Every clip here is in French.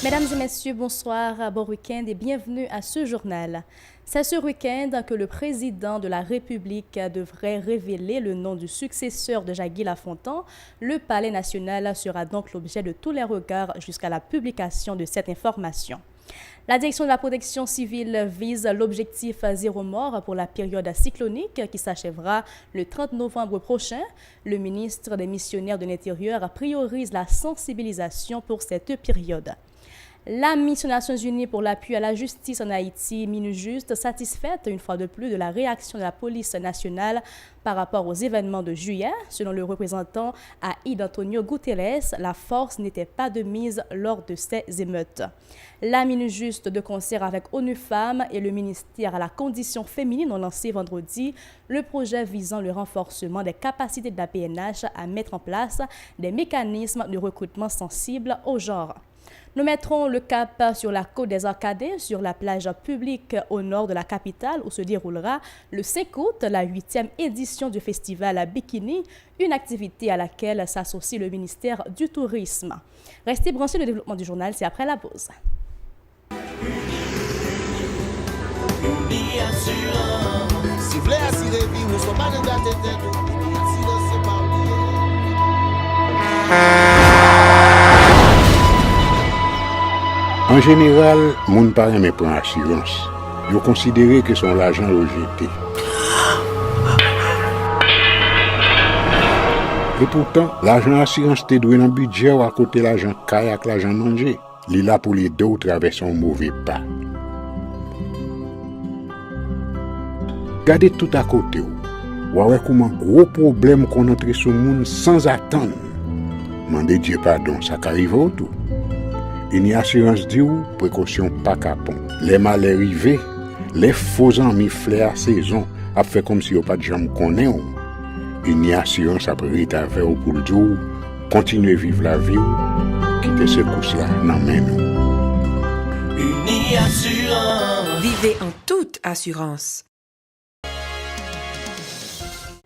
Mesdames et messieurs, bonsoir, bon week-end et bienvenue à ce journal. C'est ce week-end que le président de la République devrait révéler le nom du successeur de Jacques Lafontaine. Le Palais national sera donc l'objet de tous les regards jusqu'à la publication de cette information. La direction de la protection civile vise l'objectif zéro mort pour la période cyclonique qui s'achèvera le 30 novembre prochain. Le ministre des Missionnaires de l'Intérieur priorise la sensibilisation pour cette période. La mission des Nations Unies pour l'appui à la justice en Haïti, MINUJUST, satisfaite une fois de plus de la réaction de la police nationale par rapport aux événements de juillet. Selon le représentant Aïd Antonio Guterres, la force n'était pas de mise lors de ces émeutes. La MINUJUST, de concert avec ONU Femmes et le ministère à la condition féminine, ont lancé vendredi le projet visant le renforcement des capacités de la PNH à mettre en place des mécanismes de recrutement sensibles au genre. Nous mettrons le cap sur la côte des Arcadais, sur la plage publique au nord de la capitale où se déroulera le 5 août la 8e édition du festival Bikini, une activité à laquelle s'associe le ministère du Tourisme. Restez branchés, le développement du journal, c'est après la pause. En général, moun pa reme pran assurance. Yo considéré que son l'argent yo jeté. Et pourtant, l'argent assurance te doué dans budget ou à côté l'argent caille avec l'argent manger. Li là pour les deux traverser un mauvais pas. Gardez tout à côté ou. Ouais comment gros problème qu'on entre sur monde sans attendre. Mandez Dieu pardon, ça qu'arrive au tout. Une assurance dit ou précaution pas capon. Les mal arrivés, les faux amis flair saison a fait comme si on pas de jambe connaît. Une assurance après rétaver au pour le jour, continuer vivre la vie quitter ce course là dans main nous. Une assurance. Vivez en toute assurance.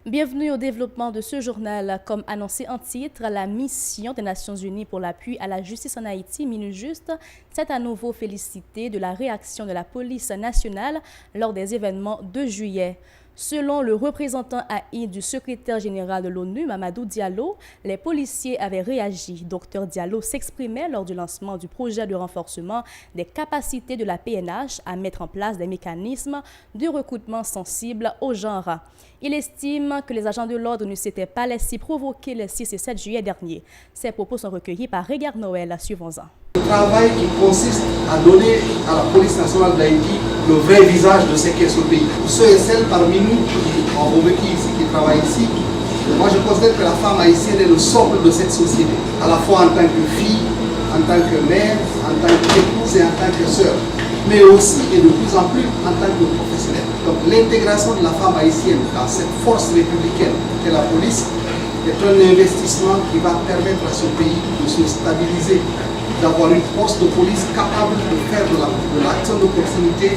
Bienvenue au développement de ce journal. Comme annoncé en titre, la mission des Nations Unies pour l'appui à la justice en Haïti, MINUJUST, s'est à nouveau félicité de la réaction de la police nationale lors des événements de juillet. Selon le représentant AI du secrétaire général de l'ONU, Mamadou Diallo, les policiers avaient réagi. Dr Diallo s'exprimait lors du lancement du projet de renforcement des capacités de la PNH à mettre en place des mécanismes de recrutement sensibles au genre. Il estime que les agents de l'ordre ne s'étaient pas laissés provoquer les 6 et 7 juillet dernier. Ces propos sont recueillis par Régard Noël. Suivons-en. Le travail qui consiste à donner à la police nationale d'Haïti le vrai visage de ce qu'est ce pays. Pour ceux et celles parmi nous qui ont vécu ici, qui travaillent ici, moi je considère que la femme haïtienne est le socle de cette société, à la fois en tant que fille, en tant que mère, en tant qu'épouse et en tant que sœur, mais aussi et de plus en plus en tant que professionnelle. Donc l'intégration de la femme haïtienne dans cette force républicaine qu'est la police est un investissement qui va permettre à ce pays de se stabiliser, d'avoir une force de police capable de faire de l'action de proximité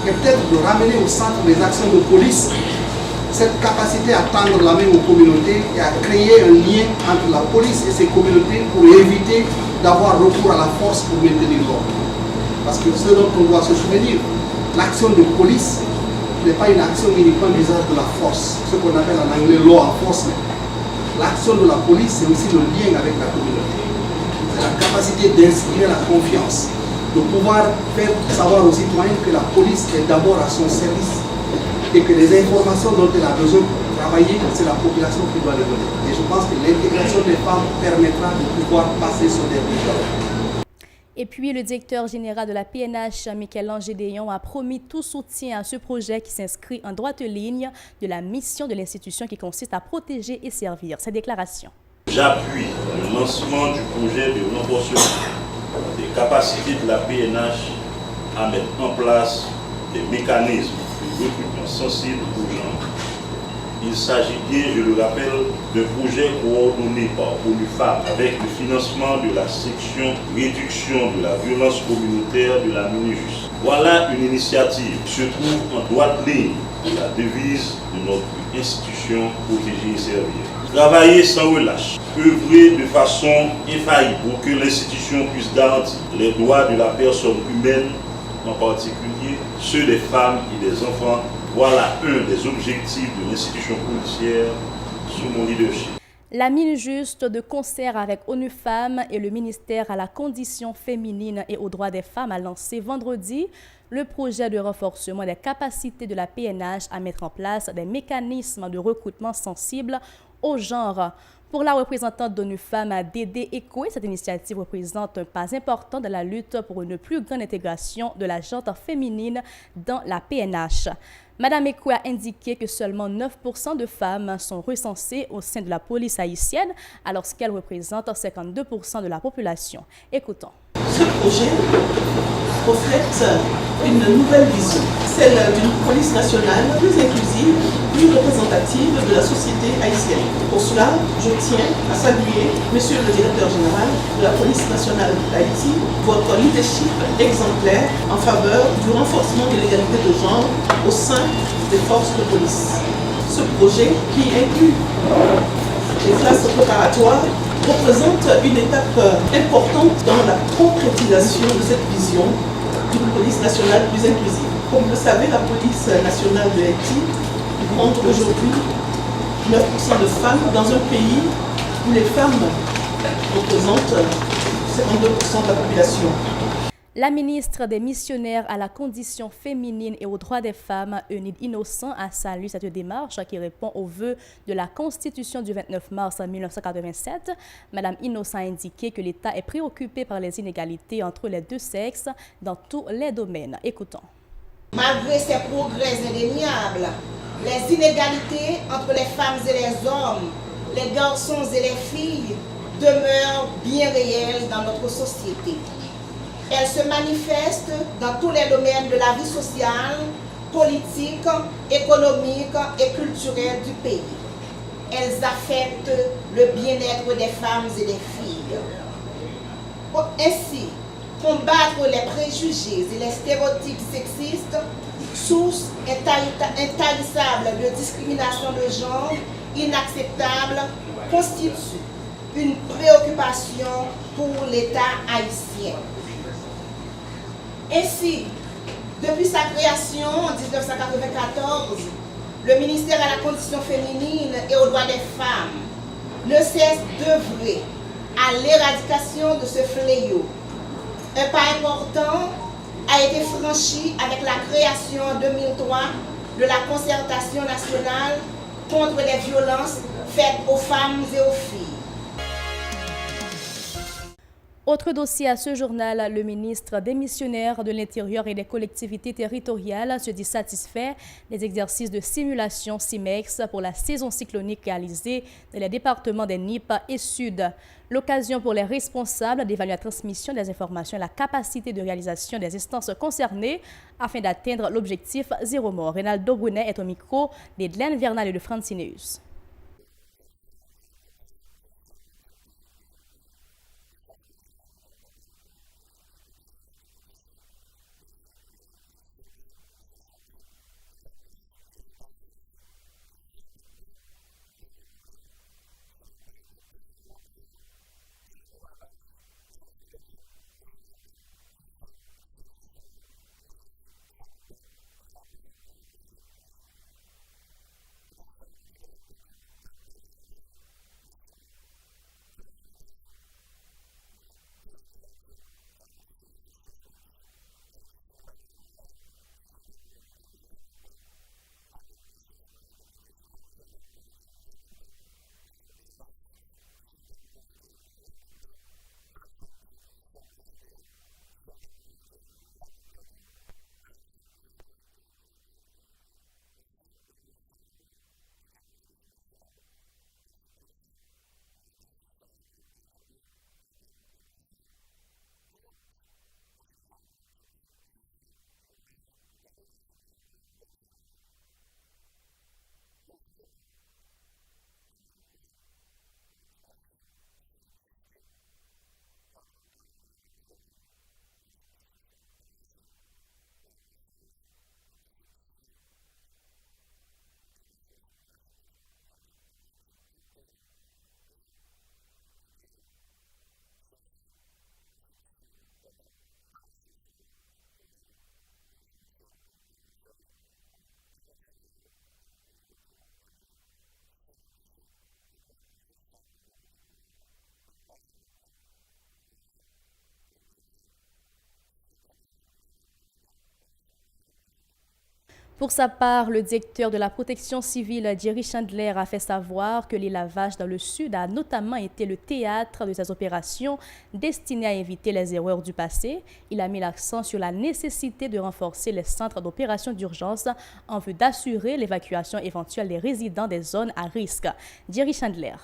et peut-être de ramener au centre des actions de police cette capacité à tendre la main aux communautés et à créer un lien entre la police et ses communautés pour éviter d'avoir recours à la force pour maintenir l'ordre. Parce que ce dont on doit se souvenir, l'action de police n'est pas une action uniquement d'usage de la force, ce qu'on appelle en anglais law enforcement. L'action de la police, c'est aussi le lien avec la communauté. C'est la capacité d'inspirer la confiance, de pouvoir faire savoir aux citoyens que la police est d'abord à son service et que les informations dont elle a besoin pour travailler, c'est la population qui doit les donner. Et je pense que l'intégration des femmes permettra de pouvoir passer sur des résultats. Et puis, le directeur général de la PNH, Michel-Ange Gédéon, a promis tout soutien à ce projet qui s'inscrit en droite ligne de la mission de l'institution qui consiste à protéger et servir. Cette déclaration. J'appuie le lancement du projet de renforcement des capacités de la PNH à mettre en place des mécanismes de recrutement sensibles aux gens. Il s'agit bien, je le rappelle, d'un projet coordonné par ONU Femmes avec le financement de la section réduction de la violence communautaire de la MINUJUST. Voilà une initiative qui se trouve en droite ligne de la devise de notre institution protéger et servir. Travailler sans relâche, œuvrer de façon infaillible pour que l'institution puisse garantir les droits de la personne humaine, en particulier ceux des femmes et des enfants. Voilà un des objectifs de l'institution policière sous mon leadership. La Minjuste, de concert avec ONU Femmes et le ministère à la condition féminine et aux droits des femmes, a lancé vendredi le projet de renforcement des capacités de la PNH à mettre en place des mécanismes de recrutement sensibles au genre. Pour la représentante d'ONU Femmes, Dédé Ekoué, cette initiative représente un pas important dans la lutte pour une plus grande intégration de la gente féminine dans la PNH. Madame Ekoué a indiqué que seulement 9% de femmes sont recensées au sein de la police haïtienne, alors qu'elles représentent 52% de la population. Écoutons. Ce projet reflète une nouvelle vision, celle d'une police nationale plus inclusive, plus représentative de la société haïtienne. Pour cela, je tiens à saluer Monsieur le Directeur général de la police nationale d'Haïti, votre leadership exemplaire en faveur du renforcement de l'égalité de genre au sein des forces de police. Ce projet, qui inclut les classes préparatoires, représente une étape importante dans la concrétisation de cette vision d'une police nationale plus inclusive. Comme vous le savez, la police nationale de Haïti compte aujourd'hui 9% de femmes dans un pays où les femmes représentent 52% de la population. La ministre des Missionnaires à la condition féminine et aux droits des femmes, Eunide Innocent, a salué cette démarche qui répond aux vœux de la Constitution du 29 mars 1987. Madame Innocent a indiqué que l'État est préoccupé par les inégalités entre les deux sexes dans tous les domaines. Écoutons. Malgré ces progrès indéniables, les inégalités entre les femmes et les hommes, les garçons et les filles demeurent bien réelles dans notre société. Elles se manifestent dans tous les domaines de la vie sociale, politique, économique et culturelle du pays. Elles affectent le bien-être des femmes et des filles. Ainsi, combattre les préjugés et les stéréotypes sexistes, source intarissable de discrimination de genre, inacceptable, constitue une préoccupation pour l'État haïtien. Ainsi, depuis sa création en 1994, le ministère à la condition féminine et aux droits des femmes ne cesse d'œuvrer à l'éradication de ce fléau. Un pas important a été franchi avec la création en 2003 de la concertation nationale contre les violences faites aux femmes et aux filles. Autre dossier à ce journal, le ministre démissionnaire de l'Intérieur et des collectivités territoriales se dit satisfait des exercices de simulation CIMEX pour la saison cyclonique réalisée dans les départements des NIP et Sud. L'occasion pour les responsables d'évaluer la transmission des informations et la capacité de réalisation des instances concernées afin d'atteindre l'objectif zéro mort. Reynaldo Brunet est au micro d'Edlaine Vernal et de Francineus. Pour sa part, le directeur de la protection civile, Jerry Chandler, a fait savoir que les lavages dans le Sud a notamment été le théâtre de ces opérations destinées à éviter les erreurs du passé. Il a mis l'accent sur la nécessité de renforcer les centres d'opération d'urgence en vue d'assurer l'évacuation éventuelle des résidents des zones à risque. Jerry Chandler.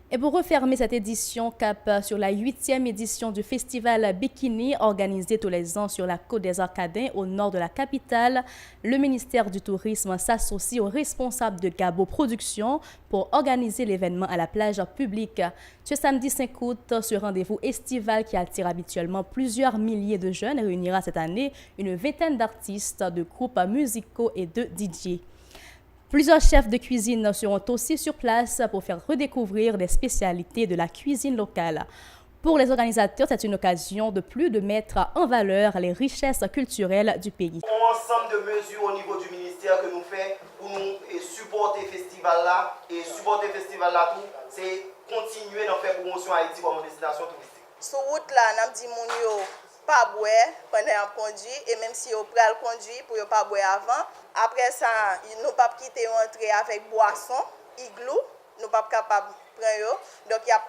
Et pour refermer cette édition, cap sur la 8e édition du festival Bikini organisé tous les ans sur la côte des Arcadins au nord de la capitale, le ministère du Tourisme s'associe aux responsables de Gabo Productions pour organiser l'événement à la plage publique. Ce samedi 5 août, ce rendez-vous estival qui attire habituellement plusieurs milliers de jeunes réunira cette année une vingtaine d'artistes, de groupes musicaux et de DJ. Plusieurs chefs de cuisine seront aussi sur place pour faire redécouvrir des spécialités de la cuisine locale. Pour les organisateurs, c'est une occasion de plus de mettre en valeur les richesses culturelles du pays. Un ensemble de mesures au niveau du ministère que nous faisons pour nous supporter le festival là. Et supporter le festival là, c'est continuer d'en faire promotion à Haïti comme destination touristique. Sur route là, nous disons pas boire pendant qu'on conduit et même si on pral conduire pour pas boire avant. Après ça, nous pas quitter entrer avec boisson, igloo, nous pas capable prendre. Donc il y a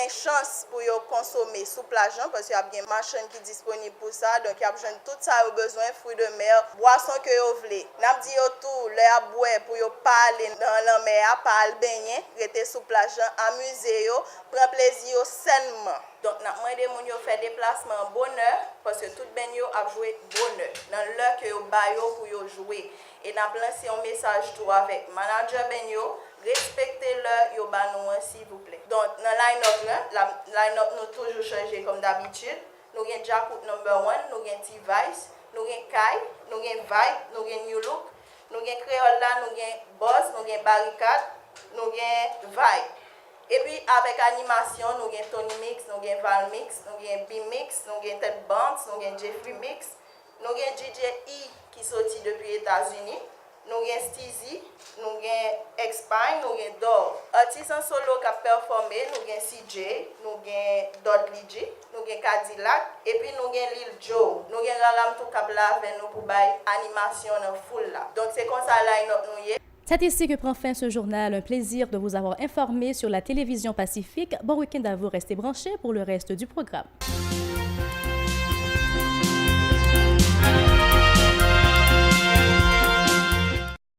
une chance pour consommer sous plage parce qu'il y a bien machine qui est disponible pour ça. Donc il y a tout ça au besoin fruits de mer, boisson que vous voulez. N'a dit tout les à boire pour pas aller dans la mer, pas aller baigner, rester sous plage, amuser yo, prendre plaisir sainement. Donc n'a demandé moun yo faire déplacement bonheur parce que tout ben yo a joué bonheur dans l'heure que yo ba yo pour yo jouer et n'a lancé un message tout avec manager ben yo respectez-le yo ba nous s'il vous plaît. Donc dans line-up là, la line-up nous toujours changé comme d'habitude. Nous gen Jakut number 1, nous gen T-Vice, nous gen Kai, nous gen Vibe, nous gen New Look, nous gen Creole là, nous gen Boss, nous gen Barricade, nous gen Vibe. Et puis avec animation, nous avons Tony Mix, nous avons Val Mix, nous avons B-Mix, nous avons Ted Banks, nous avons Jeffrey Mix, nous avons DJ E qui sorti depuis les États-Unis, nous avons Steezy, nous avons X-Pine, nous avons Dog. Artistes en solo qui ont performé, nous avons CJ, nous avons Dudley G, nous avons Cadillac, et puis nous avons Lil Joe. Nous avons Ralam tout qui avec nous pour faire animation en full là. Donc c'est comme ça line-up nous. C'est ici que prend fin ce journal. Un plaisir de vous avoir informé sur la télévision Pacifique. Bon week-end à vous. Restez branchés pour le reste du programme.